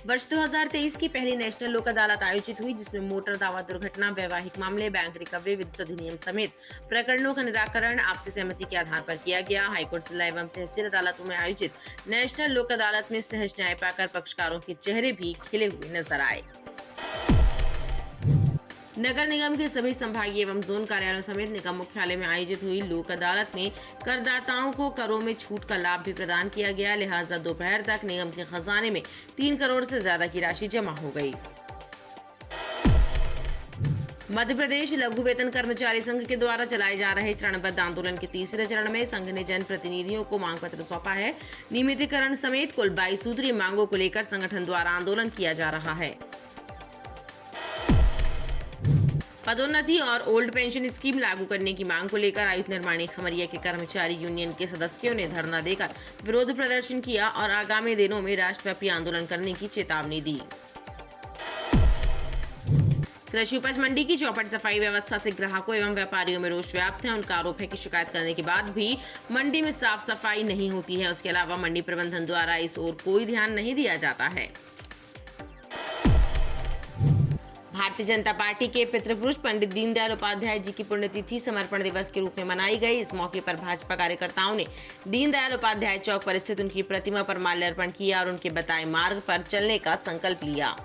वर्ष 2023 की पहली नेशनल लोक अदालत आयोजित हुई, जिसमें मोटर दावा, दुर्घटना, वैवाहिक मामले, बैंक रिकवरी, विद्युत अधिनियम समेत प्रकरणों का निराकरण आपसी सहमति के आधार पर किया गया। हाईकोर्ट, जिला एवं तहसील अदालतों में आयोजित नेशनल लोक अदालत में सहज न्याय पाकर पक्षकारों के चेहरे भी खिले हुए नजर आए। नगर निगम के सभी संभागीय एवं जोन कार्यालयों समेत निगम मुख्यालय में आयोजित हुई लोक अदालत में करदाताओं को करों में छूट का लाभ भी प्रदान किया गया। लिहाजा दोपहर तक निगम के खजाने में 3 करोड़ से ज्यादा की राशि जमा हो गई। मध्य प्रदेश लघु वेतन कर्मचारी संघ के द्वारा चलाए जा रहे चरणबद्ध आंदोलन के तीसरे चरण में संघ ने जन प्रतिनिधियों को मांग पत्र सौंपा है। नियमितीकरण समेत कुल 22 सूत्रीय मांगों को लेकर संगठन द्वारा आंदोलन किया जा रहा है। पदोन्नति और ओल्ड पेंशन स्कीम लागू करने की मांग को लेकर आयुक्त निर्माणी खमरिया के कर्मचारी यूनियन के सदस्यों ने धरना देकर विरोध प्रदर्शन किया और आगामी दिनों में राष्ट्रव्यापी आंदोलन करने की चेतावनी दी। कृषि उपज मंडी की चौपट सफाई व्यवस्था से ग्राहकों एवं व्यापारियों में रोष व्याप्त है। उनका आरोप है कि शिकायत करने के बाद भी मंडी में साफ सफाई नहीं होती है। उसके अलावा मंडी प्रबंधन द्वारा इस ओर कोई ध्यान नहीं दिया जाता है। भारतीय जनता पार्टी के पितृपुरुष पंडित दीनदयाल उपाध्याय जी की पुण्यतिथि समर्पण दिवस के रूप में मनाई गई। इस मौके पर भाजपा कार्यकर्ताओं ने दीनदयाल उपाध्याय चौक पर स्थित उनकी प्रतिमा पर माल्यार्पण किया और उनके बताए मार्ग पर चलने का संकल्प लिया।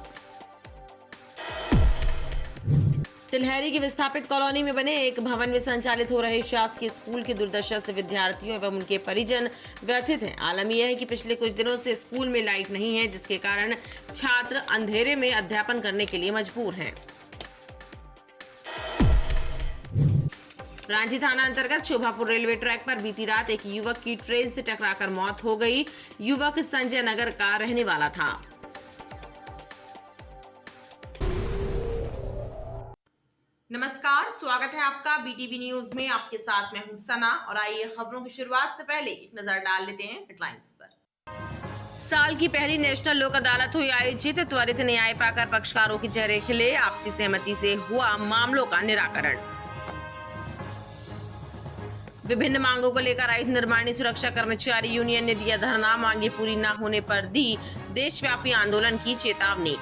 तिलहरी की विस्थापित कॉलोनी में बने एक भवन में संचालित हो रहे शासकीय स्कूल की दुर्दशा से विद्यार्थियों एवं उनके परिजन व्यथित हैं। आलम यह है कि पिछले कुछ दिनों से स्कूल में लाइट नहीं है, जिसके कारण छात्र अंधेरे में अध्यापन करने के लिए मजबूर हैं। रांची थाना अंतर्गत शोभापुर रेलवे ट्रैक पर बीती रात एक युवक की ट्रेन से टकराकर मौत हो गई। युवक संजय नगर का रहने वाला था। नमस्कार, स्वागत है आपका बीटीवी न्यूज में। आपके साथ मैं हूं सना और आइए खबरों की शुरुआत से पहले एक नजर डाल लेते हैं हेडलाइंस पर। साल की पहली नेशनल लोक अदालत हुई आयोजित, त्वरित न्याय पाकर पक्षकारों के चेहरे खिले, आपसी सहमति से हुआ मामलों का निराकरण। विभिन्न मांगों को लेकर आयुक्त निर्माणी सुरक्षा कर्मचारी यूनियन ने दिया धरना, मांगे पूरी न होने पर दी देशव्यापी आंदोलन की चेतावनी।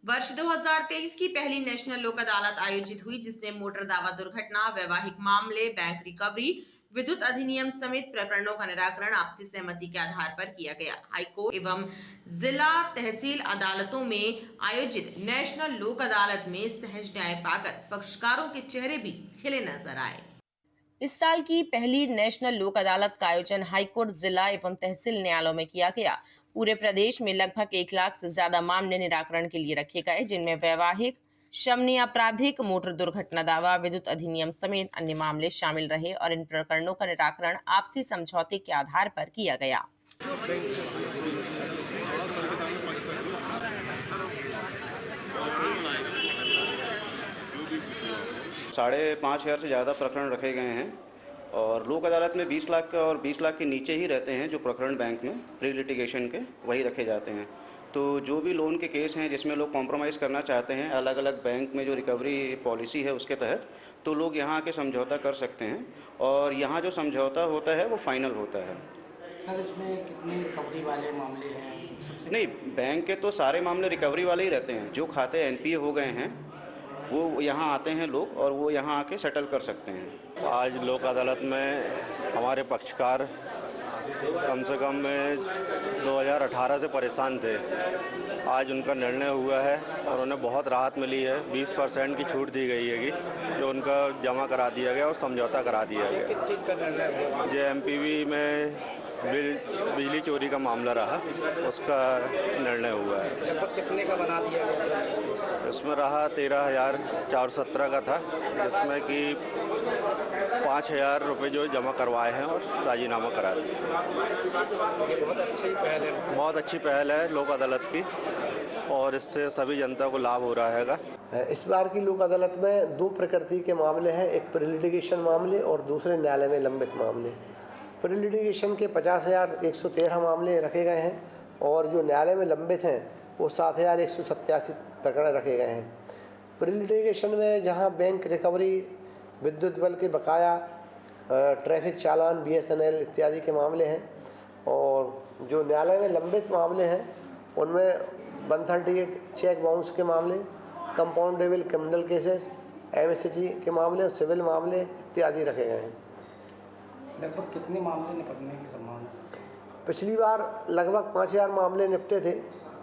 वर्ष 2023 की पहली नेशनल लोक अदालत आयोजित हुई, जिसमें मोटर दावा, दुर्घटना, वैवाहिक मामले, बैंक रिकवरी, विद्युत अधिनियम समेत प्रकरणों का निराकरण आपसी सहमति के आधार पर किया गया। हाईकोर्ट एवं जिला तहसील अदालतों में आयोजित नेशनल लोक अदालत में सहज न्याय पाकर पक्षकारों के चेहरे भी खिले नजर आए। इस साल की पहली नेशनल लोक अदालत का आयोजन हाईकोर्ट, जिला एवं तहसील न्यायालयों में किया गया। पूरे प्रदेश में लगभग 1 लाख से ज्यादा मामले निराकरण के लिए रखे गए, जिनमें वैवाहिक, शमनी आपराधिक, मोटर दुर्घटना दावा, विद्युत अधिनियम समेत अन्य मामले शामिल रहे और इन प्रकरणों का निराकरण आपसी समझौते के आधार पर किया गया। 5,500 से ज़्यादा प्रकरण रखे गए हैं और लोक अदालत में 20 लाख और 20 लाख के नीचे ही रहते हैं जो प्रकरण बैंक में प्री लिटिगेशन के, वही रखे जाते हैं। तो जो भी लोन के केस हैं जिसमें लोग कॉम्प्रोमाइज़ करना चाहते हैं अलग अलग बैंक में जो रिकवरी पॉलिसी है उसके तहत, तो लोग यहाँ आके समझौता कर सकते हैं और यहाँ जो समझौता होता है वो फाइनल होता है। सर, इसमें कितनी रिकवरी वाले मामले हैं? नहीं, बैंक के तो सारे मामले रिकवरी वाले ही रहते हैं। जो खाते एनपीए हो गए हैं वो यहाँ आते हैं लोग और वो यहाँ आके सेटल कर सकते हैं। आज लोक अदालत में हमारे पक्षकार कम से कम 2018 से परेशान थे। आज उनका निर्णय हुआ है और उन्हें बहुत राहत मिली है। 20% की छूट दी गई है कि जो उनका जमा करा दिया गया और समझौता करा दिया गया। किस चीज़ का निर्णय हुआ? जो एमपीवी में बिजली चोरी का मामला रहा उसका निर्णय हुआ है। लगभग कितने का बना दिया गया? इसमें रहा 13,417 का था, जिसमें कि 5,000 रुपये जो जमा करवाए हैं और राजीनामा करा दिए। ये बहुत अच्छी पहल है। बहुत अच्छी पहल है लोक अदालत की और इससे सभी जनता को लाभ हो रहा है। इस बार की लोक अदालत में 2 प्रकृति के मामले हैं, एक प्री लिटिगेशन मामले और दूसरे न्यायालय में लंबित मामले। प्री लिटिगेशन के 50,113 मामले रखे गए हैं और जो न्यायालय में लंबित हैं वो 7,187 प्रकरण रखे गए हैं। प्री लिटिगेशन में जहां बैंक रिकवरी, विद्युत बिल के बकाया, ट्रैफिक चालान, BSNL इत्यादि के मामले हैं। और जो न्यायालय में लंबित मामले हैं उनमें 138 चेक बाउंस के मामले, कंपाउंडेबल क्रिमिनल केसेस, MST के मामले और सिविल मामले इत्यादि रखे गए हैं। लगभग कितने मामले निपटने की संभावना? पिछली बार लगभग 5000 मामले निपटे थे।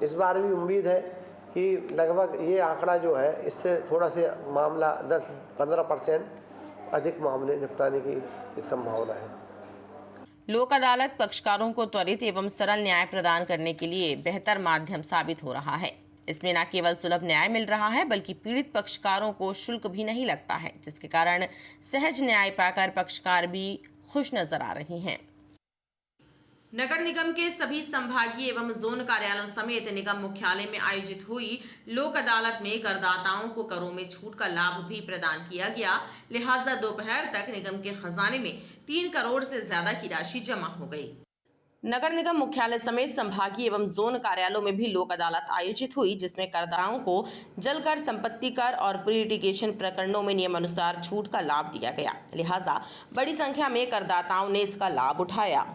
इस बार भी उम्मीद है कि लगभग ये आंकड़ा जो है इससे थोड़ा से मामला 10-15% अधिक मामले निपटाने की एक संभावना है। लोक अदालत पक्षकारों को त्वरित एवं सरल न्याय प्रदान करने के लिए बेहतर माध्यम साबित हो रहा है। इसमें न केवल सुलभ न्याय मिल रहा है बल्कि पीड़ित पक्षकारों को शुल्क भी नहीं लगता है, जिसके कारण सहज न्याय पाकर पक्षकार भी खुश नजर आ रही हैं। नगर निगम के सभी संभागीय एवं जोन कार्यालयों समेत निगम मुख्यालय में आयोजित हुई लोक अदालत में करदाताओं को करों में छूट का लाभ भी प्रदान किया गया। लिहाजा दोपहर तक निगम के खजाने में 3 करोड़ से ज्यादा की राशि जमा हो गई। नगर निगम मुख्यालय समेत संभागीय एवं जोन कार्यालयों में भी लोक अदालत आयोजित हुई, जिसमें करदाताओं को जलकर, संपत्ति कर और प्री लिटिगेशन प्रकरणों में नियमानुसार छूट का लाभ दिया गया। लिहाजा बड़ी संख्या में करदाताओं ने इसका लाभ उठाया।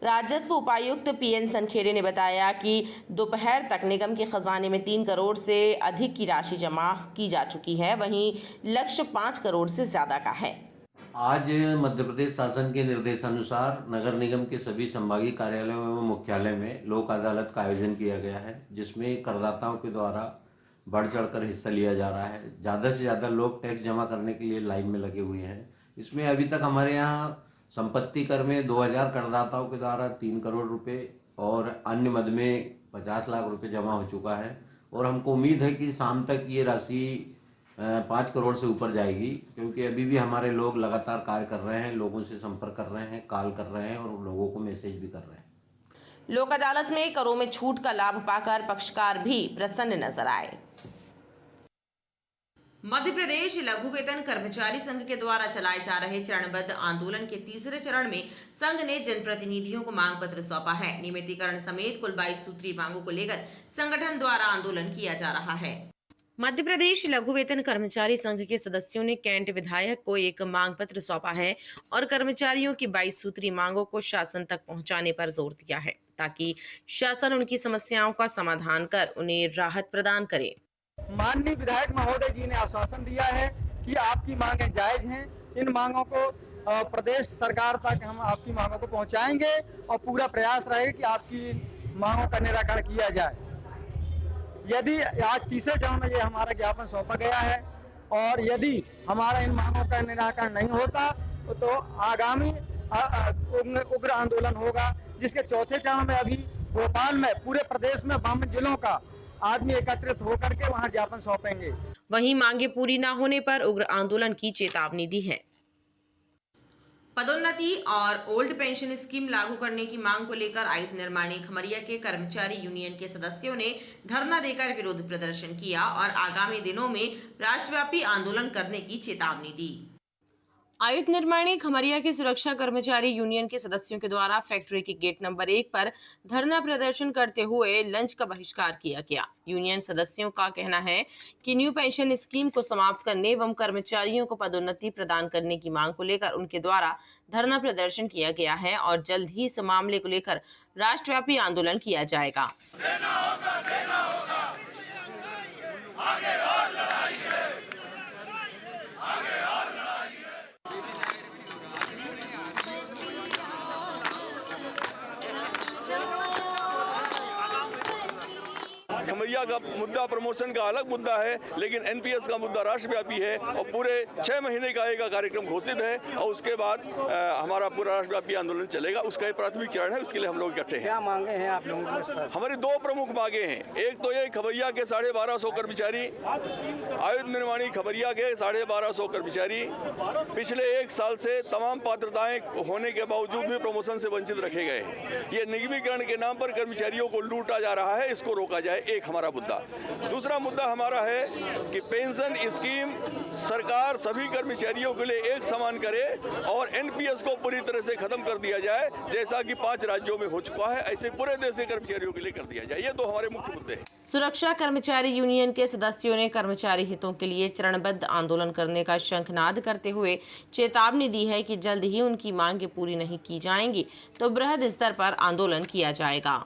राजस्व उपायुक्त PN सनखेरे ने बताया कि दोपहर तक निगम के खजाने में 3 करोड़ से अधिक की राशि जमा की जा चुकी है, वहीं लक्ष्य 5 करोड़ से ज्यादा का है। आज मध्य प्रदेश शासन के निर्देशानुसार नगर निगम के सभी संभागीय कार्यालयों एवं मुख्यालय में लोक अदालत का आयोजन किया गया है, जिसमें करदाताओं के द्वारा बढ़ चढ़कर हिस्सा लिया जा रहा है। ज़्यादा से ज़्यादा लोग टैक्स जमा करने के लिए लाइन में लगे हुए हैं। इसमें अभी तक हमारे यहाँ संपत्ति कर में 2000 करदाताओं के द्वारा 3 करोड़ रुपए और अन्य मद में 50 लाख रुपए जमा हो चुका है और हमको उम्मीद है कि शाम तक ये राशि 5 करोड़ से ऊपर जाएगी, क्योंकि अभी भी हमारे लोग लगातार कार्य कर रहे हैं, लोगों से संपर्क कर रहे हैं, कॉल कर रहे हैं और लोगों को मैसेज भी कर रहे हैं। लोक अदालत में करों में छूट का लाभ पाकर पक्षकार भी प्रसन्न नजर आए। मध्य प्रदेश लघु वेतन कर्मचारी संघ के द्वारा चलाए जा रहे चरणबद्ध आंदोलन के तीसरे चरण में संघ ने जनप्रतिनिधियों को मांग पत्र सौंपा है। नियमितीकरण समेत कुल 22 सूत्री मांगों को लेकर संगठन द्वारा आंदोलन किया जा रहा है। मध्य प्रदेश लघु वेतन कर्मचारी संघ के सदस्यों ने कैंट विधायक को एक मांग पत्र सौंपा है और कर्मचारियों की 22 सूत्री मांगों को शासन तक पहुंचाने पर जोर दिया है, ताकि शासन उनकी समस्याओं का समाधान कर उन्हें राहत प्रदान करे। माननीय विधायक महोदय जी ने आश्वासन दिया है कि आपकी मांगें जायज हैं। इन मांगों को प्रदेश सरकार तक हम आपकी मांगों को पहुंचाएंगे और पूरा प्रयास रहेगा कि आपकी मांगों का निराकरण किया जाए। यदि आज तीसरे चरण में ये हमारा ज्ञापन सौंपा गया है और यदि हमारा इन मांगों का निराकरण नहीं होता तो आगामी उग्र आंदोलन होगा, जिसके चौथे चरण में अभी भोपाल में पूरे प्रदेश में 52 जिलों का आदमी एकत्रित होकर के वहां ज्ञापन सौंपेंगे। वहीं मांगे पूरी न होने पर उग्र आंदोलन की चेतावनी दी है। पदोन्नति और ओल्ड पेंशन स्कीम लागू करने की मांग को लेकर आयुक्त निर्माणी खमरिया के कर्मचारी यूनियन के सदस्यों ने धरना देकर विरोध प्रदर्शन किया और आगामी दिनों में राष्ट्रव्यापी आंदोलन करने की चेतावनी दी। आयुक्त निर्माणी खमरिया के सुरक्षा कर्मचारी यूनियन के सदस्यों के द्वारा फैक्ट्री के गेट नंबर 1 पर धरना प्रदर्शन करते हुए लंच का बहिष्कार किया गया। यूनियन सदस्यों का कहना है कि न्यू पेंशन स्कीम को समाप्त करने एवं कर्मचारियों को पदोन्नति प्रदान करने की मांग को लेकर उनके द्वारा धरना प्रदर्शन किया गया है और जल्द ही इस मामले को लेकर राष्ट्रव्यापी आंदोलन किया जाएगा। खमरिया का मुद्दा प्रमोशन का अलग मुद्दा है, लेकिन एनपीएस का मुद्दा राष्ट्रव्यापी है और पूरे 6 महीने का एक कार्यक्रम घोषित है और उसके बाद हमारा पूरा राष्ट्रव्यापी आंदोलन चलेगा। उसका एक प्राथमिक चरण है, उसके लिए हम लोग इकट्ठे हैं। क्या मांगे हैं आप लोगों की? हमारी 2 प्रमुख मांगे हैं। एक तो ये खमरिया के 1250 कर्मचारी, आयुक्त निर्माणी खमरिया के 1250 कर्मचारी पिछले 1 साल से तमाम पात्रताएं होने के बावजूद भी प्रमोशन से वंचित रखे गए हैं। ये निगमीकरण के नाम पर कर्मचारियों को लूटा जा रहा है, इसको रोका जाए। एक हमारा मुद्दा। दूसरा मुद्दा हमारा है कि पेंशन स्कीम सरकार सभी कर्मचारियों के लिए एक समान करे और एनपीएस को पूरी तरह से खत्म कर दिया जाए, जैसा कि 5 राज्यों में हो चुका है, ऐसे पूरे देश के कर्मचारियों के लिए कर दिया जाए। ये 2 हमारे मुख्य मुद्दे हैं। सुरक्षा कर्मचारी यूनियन के सदस्यों ने कर्मचारी हितों के लिए चरणबद्ध आंदोलन करने का शंखनाद करते हुए चेतावनी दी है कि जल्द ही उनकी मांगें पूरी नहीं की जाएंगी तो बृहद स्तर पर आंदोलन किया जाएगा।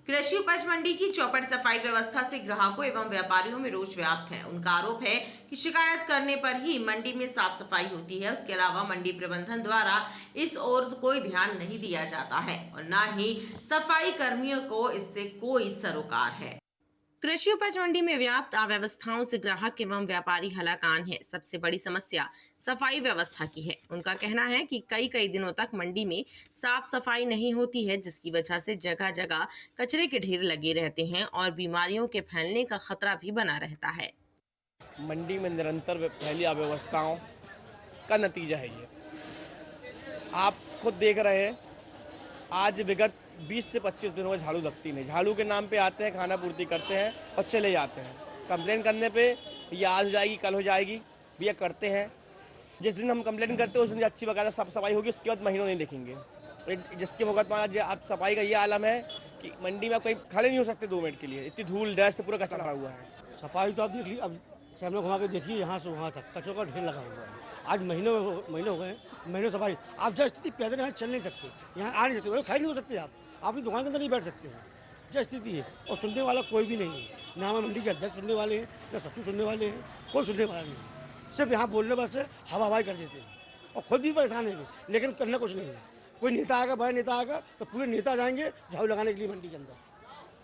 कृषि उपज मंडी की चौपट सफाई व्यवस्था से ग्राहकों एवं व्यापारियों में रोष व्याप्त है। उनका आरोप है कि शिकायत करने पर ही मंडी में साफ सफाई होती है, उसके अलावा मंडी प्रबंधन द्वारा इस ओर कोई ध्यान नहीं दिया जाता है और न ही सफाई कर्मियों को इससे कोई सरोकार है। कृषि उपज मंडी में व्याप्त अव्यवस्थाओं से ग्राहक एवं व्यापारी हलाकान है। सबसे बड़ी समस्या सफाई व्यवस्था की है। उनका कहना है कि कई दिनों तक मंडी में साफ सफाई नहीं होती है, जिसकी वजह से जगह जगह कचरे के ढेर लगे रहते हैं और बीमारियों के फैलने का खतरा भी बना रहता है। मंडी में निरंतर फैली अव्यवस्थाओं का नतीजा है ये। आप खुद देख रहे हैं, आज विगत 20 से 25 दिनों में झाड़ू लगती नहीं। झाड़ू के नाम पे आते हैं, खाना पूर्ति करते हैं और चले जाते हैं। कंप्लेन करने पे ये आज हो जाएगी, कल हो जाएगी, भैया करते हैं। जिस दिन हम कंप्लेन करते हैं उस दिन अच्छी बकायदा साफ सफाई होगी, उसके बाद महीनों नहीं लिखेंगे। जिसके वक्त में आज आप सफाई का ये आलम है कि मंडी में कोई खड़े नहीं हो सकते 2 मिनट के लिए, इतनी धूल डस्ट पूरा कचरा लगा हुआ है। सफाई तो आप देख लीजिए, अब कैमरा घुमा के देखिए, यहाँ से वहाँ तक कचरों का ढेर लगा हुआ है। आज महीने हो गए, महीनों सफाई। आप जब स्थिति पैदल यहाँ चल नहीं सकते, यहाँ आ नहीं सकते, खड़े नहीं हो सकते, आप अपनी दुकान के अंदर नहीं बैठ सकते हैं, जो स्थिति है। और सुनने वाला कोई भी नहीं है, ना हमें मंडी के अध्यक्ष सुनने वाले हैं, ना सचिव सुनने वाले हैं, कोई सुनने वाला नहीं है। सिर्फ यहाँ बोलने बस हवाई कर देते हैं और खुद भी परेशान है, लेकिन करना कुछ नहीं है। कोई नेता आएगा, बड़ा नेता आएगा तो पूरे नेता जाएंगे झाड़ू लगाने के लिए मंडी के अंदर।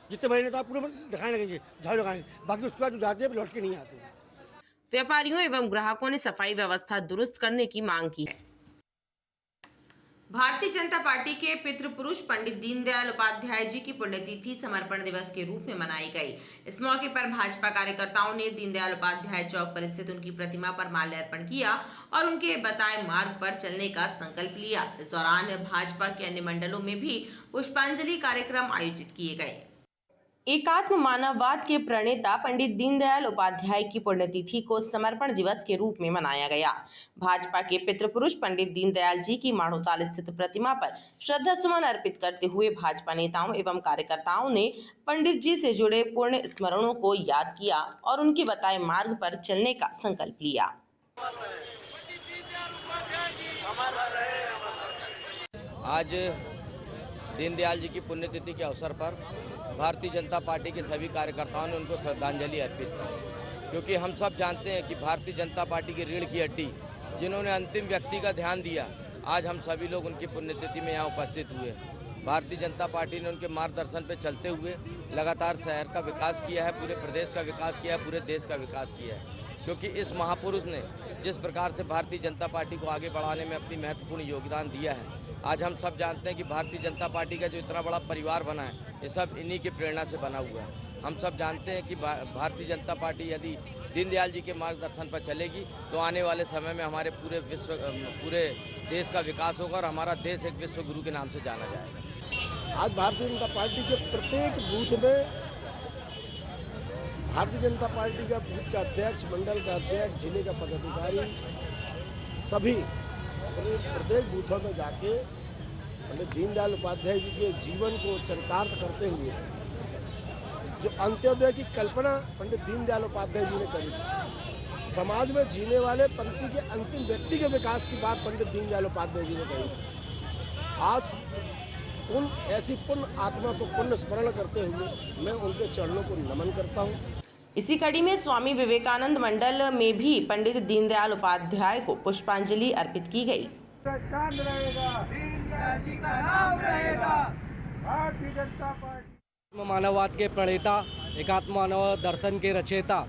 जितने बड़े नेता पूरे दिखाने लगेंगे झाड़ू लगाने, बाकी उसके बाद जो जाते हैं लौट के नहीं आते हैं। व्यापारियों एवं ग्राहकों ने सफाई व्यवस्था दुरुस्त करने की मांग की है। भारतीय जनता पार्टी के पितृपुरुष पंडित दीनदयाल उपाध्याय जी की पुण्यतिथि समर्पण दिवस के रूप में मनाई गई। इस मौके पर भाजपा कार्यकर्ताओं ने दीनदयाल उपाध्याय चौक पर स्थित उनकी प्रतिमा पर माल्यार्पण किया और उनके बताए मार्ग पर चलने का संकल्प लिया। इस दौरान भाजपा के अन्य मंडलों में भी पुष्पांजलि कार्यक्रम आयोजित किए गए। एकात्म मानववाद के प्रणेता पंडित दीनदयाल उपाध्याय की पुण्यतिथि को समर्पण दिवस के रूप में मनाया गया। भाजपा के पितृपुरुष पंडित दीनदयाल जी की माणोताल स्थित प्रतिमा पर श्रद्धा सुमन अर्पित करते हुए भाजपा नेताओं एवं कार्यकर्ताओं ने पंडित जी से जुड़े पुण्य स्मरणों को याद किया और उनके बताए मार्ग पर चलने का संकल्प लिया। आज दीनदयाल जी की पुण्यतिथि के अवसर पर भारतीय जनता पार्टी के सभी कार्यकर्ताओं ने उनको श्रद्धांजलि अर्पित की, क्योंकि हम सब जानते हैं कि भारतीय जनता पार्टी की रीढ़ की हड्डी, जिन्होंने अंतिम व्यक्ति का ध्यान दिया, आज हम सभी लोग उनकी पुण्यतिथि में यहाँ उपस्थित हुए। भारतीय जनता पार्टी ने उनके मार्गदर्शन पर चलते हुए लगातार शहर का विकास किया है, पूरे प्रदेश का विकास किया है, पूरे देश का विकास किया है। क्योंकि इस महापुरुष ने जिस प्रकार से भारतीय जनता पार्टी को आगे बढ़ाने में अपनी महत्वपूर्ण योगदान दिया है, आज हम सब जानते हैं कि भारतीय जनता पार्टी का जो इतना बड़ा परिवार बना है, ये सब इन्हीं की प्रेरणा से बना हुआ है। हम सब जानते हैं कि भारतीय जनता पार्टी यदि दीनदयाल जी के मार्गदर्शन पर चलेगी तो आने वाले समय में हमारे पूरे देश का विकास होगा और हमारा देश एक विश्व गुरु के नाम से जाना जाएगा। आज भारतीय जनता पार्टी के प्रत्येक बूथ में भारतीय जनता पार्टी का बूथ का अध्यक्ष, मंडल का अध्यक्ष, जिले का पदाधिकारी, सभी प्रत्येक बूथों में जाके पंडित दीनदयाल उपाध्याय जी के जीवन को चरितार्थ करते हुए जो अंत्योदय की कल्पना पंडित दीनदयाल उपाध्याय जी ने करी थी, समाज में जीने वाले पंक्ति के अंतिम व्यक्ति के विकास की बात पंडित दीनदयाल उपाध्याय जी ने कही थी। आज उन ऐसी पुण्य आत्मा को पुण्य स्मरण करते हुए मैं उनके चरणों को नमन करता हूँ। इसी कड़ी में स्वामी विवेकानंद मंडल में भी पंडित दीनदयाल उपाध्याय को पुष्पांजलि अर्पित की गई। चांद रहेगा, दीनदयाल जी का नाम रहेगा। भारतीय जनता पार्टी मानववाद के प्रणेता, एकात्म मानव दर्शन के रचयिता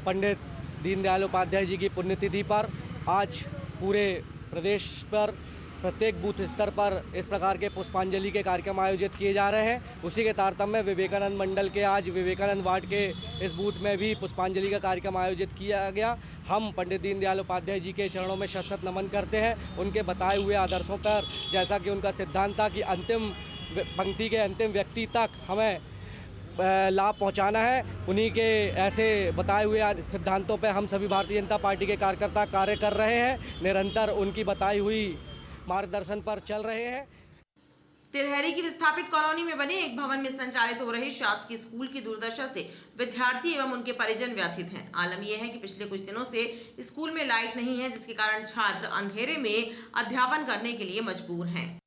पंडित दीनदयाल उपाध्याय जी की पुण्यतिथि पर आज पूरे प्रदेश पर प्रत्येक बूथ स्तर पर इस प्रकार के पुष्पांजलि के कार्यक्रम आयोजित किए जा रहे हैं। उसी के तारतम्य में विवेकानंद मंडल के आज विवेकानंद वार्ड के इस बूथ में भी पुष्पांजलि का कार्यक्रम आयोजित किया गया। हम पंडित दीनदयाल उपाध्याय जी के चरणों में शत नमन करते हैं। उनके बताए हुए आदर्शों पर, जैसा कि उनका सिद्धांत था कि अंतिम पंक्ति के अंतिम व्यक्ति तक हमें लाभ पहुंचाना है। उन्हीं के ऐसे बताए हुए सिद्धांतों पे हम सभी भारतीय जनता पार्टी के कार्यकर्ता कार्य कर रहे हैं, निरंतर उनकी बताई हुई मार्गदर्शन पर चल रहे हैं। तिलहरी की विस्थापित कॉलोनी में बने एक भवन में संचालित हो रहे शासकीय स्कूल की दुर्दशा से विद्यार्थी एवं उनके परिजन व्यथित हैं। आलम यह है कि पिछले कुछ दिनों से स्कूल में लाइट नहीं है, जिसके कारण छात्र अंधेरे में अध्यापन करने के लिए मजबूर हैं।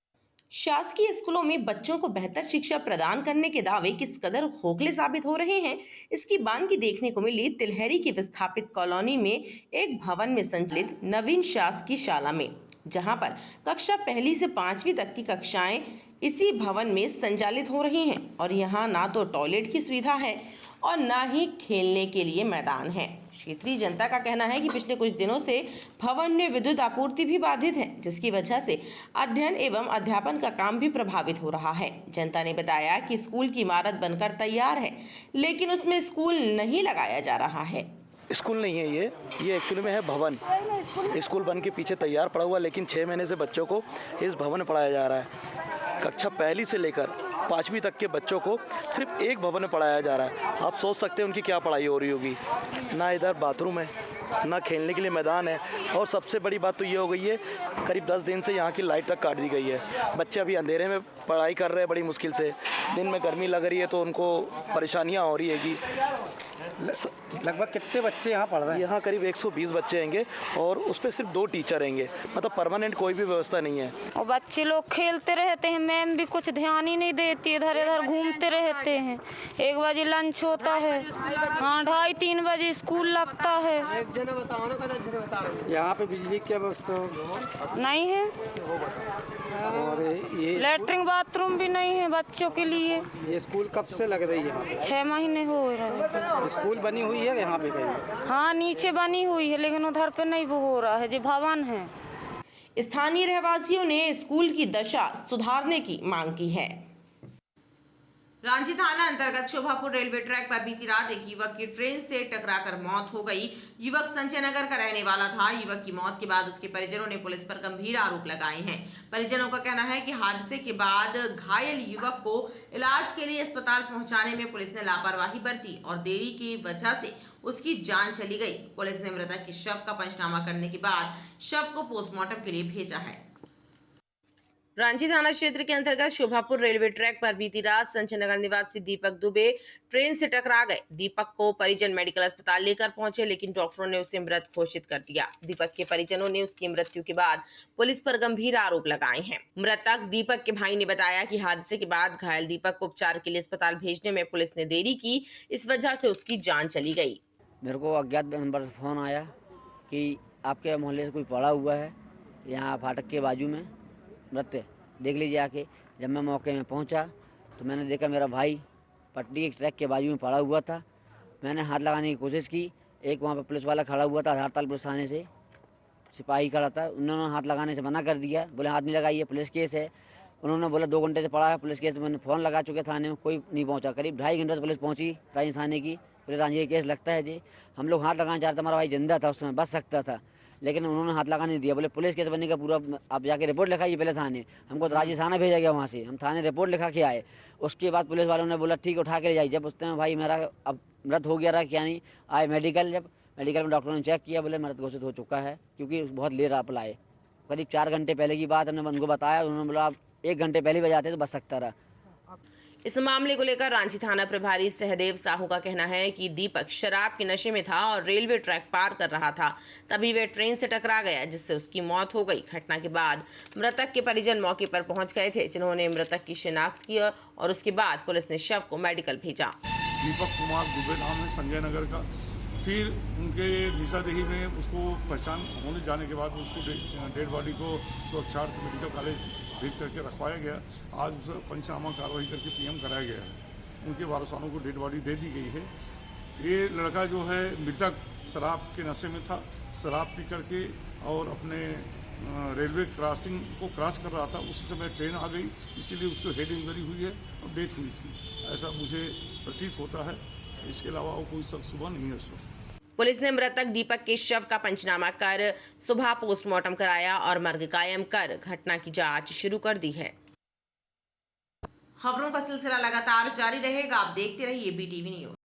शासकीय स्कूलों में बच्चों को बेहतर शिक्षा प्रदान करने के दावे किस कदर खोखले साबित हो रहे हैं, इसकी बानगी देखने को मिली तिलहरी की विस्थापित कॉलोनी में एक भवन में संचालित नवीन शासकीय शाला में, जहां पर कक्षा 1 से 5वीं तक की कक्षाएं इसी भवन में संचालित हो रही हैं और यहां ना तो टॉयलेट की सुविधा है और ना ही खेलने के लिए मैदान है। क्षेत्रीय जनता का कहना है कि पिछले कुछ दिनों से भवन में विद्युत आपूर्ति भी बाधित है, जिसकी वजह से अध्ययन एवं अध्यापन का काम भी प्रभावित हो रहा है। जनता ने बताया कि स्कूल की इमारत बनकर तैयार है, लेकिन उसमें स्कूल नहीं लगाया जा रहा है। स्कूल नहीं है ये एक्चुअली में है भवन। स्कूल बन के पीछे तैयार पड़ा हुआ, लेकिन 6 महीने से बच्चों को इस भवन में पढ़ाया जा रहा है। कक्षा 1 से लेकर 5वीं तक के बच्चों को सिर्फ एक भवन में पढ़ाया जा रहा है। आप सोच सकते हैं उनकी क्या पढ़ाई हो रही होगी। ना इधर बाथरूम है, ना खेलने के लिए मैदान है, और सबसे बड़ी बात तो ये हो गई है करीब 10 दिन से यहाँ की लाइट तक काट दी गई है। बच्चे अभी अंधेरे में पढ़ाई कर रहे हैं बड़ी मुश्किल से। दिन में गर्मी लग रही है तो उनको परेशानियाँ हो रही हैगी। लगभग कितने बच्चे यहाँ पढ़ रहे हैं? यहाँ करीब 120 बच्चे होंगे और उस पर सिर्फ 2 टीचर होंगे, मतलब परमानेंट कोई भी व्यवस्था नहीं है। और बच्चे लोग खेलते रहते हैं, मैम भी कुछ ध्यान ही नहीं देती, इधर इधर घूमते रहते हैं। 1 बजे लंच होता है, हाँ 2:30-3 बजे स्कूल लगता है। यहाँ पे बिजली की व्यवस्था नहीं है और ये लेटरिन बाथरूम भी नहीं है बच्चों के लिए। ये स्कूल कब से लग रही है? 6 महीने हो रहे हैं। स्कूल बनी हुई है यहाँ पे कहीं? हाँ नीचे बनी हुई है, लेकिन उधर पे नहीं हो रहा है, जो भवन है। स्थानीय रहवासियों ने स्कूल की दशा सुधारने की मांग की है। रांची थाना अंतर्गत शोभापुर रेलवे ट्रैक पर बीती रात एक युवक की ट्रेन से टकराकर मौत हो गई। युवक संजय नगर का रहने वाला था। युवक की मौत के बाद उसके परिजनों ने पुलिस पर गंभीर आरोप लगाए हैं। परिजनों का कहना है कि हादसे के बाद घायल युवक को इलाज के लिए अस्पताल पहुंचाने में पुलिस ने लापरवाही बरती और देरी की वजह से उसकी जान चली गई। पुलिस ने मृतक के शव का पंचनामा करने के बाद शव को पोस्टमार्टम के लिए भेजा है। रांची थाना क्षेत्र के अंतर्गत शोभापुर रेलवे ट्रैक पर बीती रात संजय नगर निवासी दीपक दुबे ट्रेन से टकरा गए। दीपक को परिजन मेडिकल अस्पताल लेकर पहुंचे, लेकिन डॉक्टरों ने उसे मृत घोषित कर दिया। दीपक के परिजनों ने उसकी मृत्यु के बाद पुलिस पर गंभीर आरोप लगाए हैं। मृतक दीपक के भाई ने बताया कि हादसे के बाद घायल दीपक को उपचार के लिए अस्पताल भेजने में पुलिस ने देरी की, इस वजह से उसकी जान चली गई। मेरे को अज्ञात नंबर से फोन आया कि आपके मोहल्ले से कोई पड़ा हुआ है यहाँ फाटक के बाजू में, मृत देख लीजिए आके। जब मैं मौके में पहुंचा तो मैंने देखा मेरा भाई पटरी एक ट्रैक के बाजू में पड़ा हुआ था। मैंने हाथ लगाने की कोशिश की, एक वहाँ पर पुलिस वाला खड़ा हुआ था, हड़ताल पुलिस थाने से सिपाही खड़ा था। उन्होंने हाथ लगाने से मना कर दिया, बोले हाथ नहीं लगाइए, पुलिस केस है। उन्होंने बोला 2 घंटे से पड़ा है पुलिस केस। मैंने फ़ोन लगा चुके थाने में, कोई नहीं पहुँचा। करीब 2.5 घंटे से पुलिस पहुँची रांची थाने की, बोले रांची का केस लगता है जी। हम लोग हाथ लगाना चाहते, हमारा भाई जिंदा था उस समय, बच सकता था, लेकिन उन्होंने हाथ लगाने नहीं दिया। बोले पुलिस केस बनने का पूरा आप जाके रिपोर्ट लिखाइए पहले थाने। हमको तो रांची थाना भेजा गया, वहाँ से हम थाने रिपोर्ट लिखा के आए। उसके बाद पुलिस वालों ने बोला ठीक उठा के ले जाइए। जब उस टाइम भाई मेरा अब मृत हो गया रहा, क्या नहीं आए मेडिकल। जब मेडिकल में डॉक्टरों ने चेक किया, बोले मृत घोषित हो चुका है, क्योंकि बहुत लेट आप लाए। करीब 4 घंटे पहले की बात हमने उनको बताया, उन्होंने बोला आप 1 घंटे पहले बजाते तो बच सकता रहा। इस मामले को लेकर रांची थाना प्रभारी सहदेव साहू का कहना है कि दीपक शराब के नशे में था और रेलवे ट्रैक पार कर रहा था, तभी वे ट्रेन से टकरा गया, जिससे उसकी मौत हो गई। घटना के बाद मृतक के परिजन मौके पर पहुंच गए थे, जिन्होंने मृतक की शिनाख्त की और उसके बाद पुलिस ने शव को मेडिकल भेजा। दीपक कुमार दुबे नाम है, संजय नगर का। फिर उनके दिशादेही में उसको पहचान होने जाने के बाद उसको डेड बॉडी को सुरक्षार्थ मेडिकल कॉलेज भेज करके रखवाया गया। आज उसे पंचनामा कार्रवाई करके पीएम कराया गया है। उनके वारसानों को डेड बॉडी दे दी गई है। ये लड़का जो है मृतक शराब के नशे में था, शराब पी करके और अपने रेलवे क्रॉसिंग को क्रॉस कर रहा था, उसी समय ट्रेन आ गई, इसीलिए उसको हेड इंजरी हुई है और डेथ हुई थी, ऐसा मुझे प्रतीत होता है। इसके अलावा और कोई शक सुबह नहीं है उसको। पुलिस ने मृतक दीपक के शव का पंचनामा कर सुबह पोस्टमार्टम कराया और मर्ग कायम कर घटना की जांच शुरू कर दी है। खबरों का सिलसिला लगातार जारी रहेगा। आप देखते रहिए BTV न्यूज।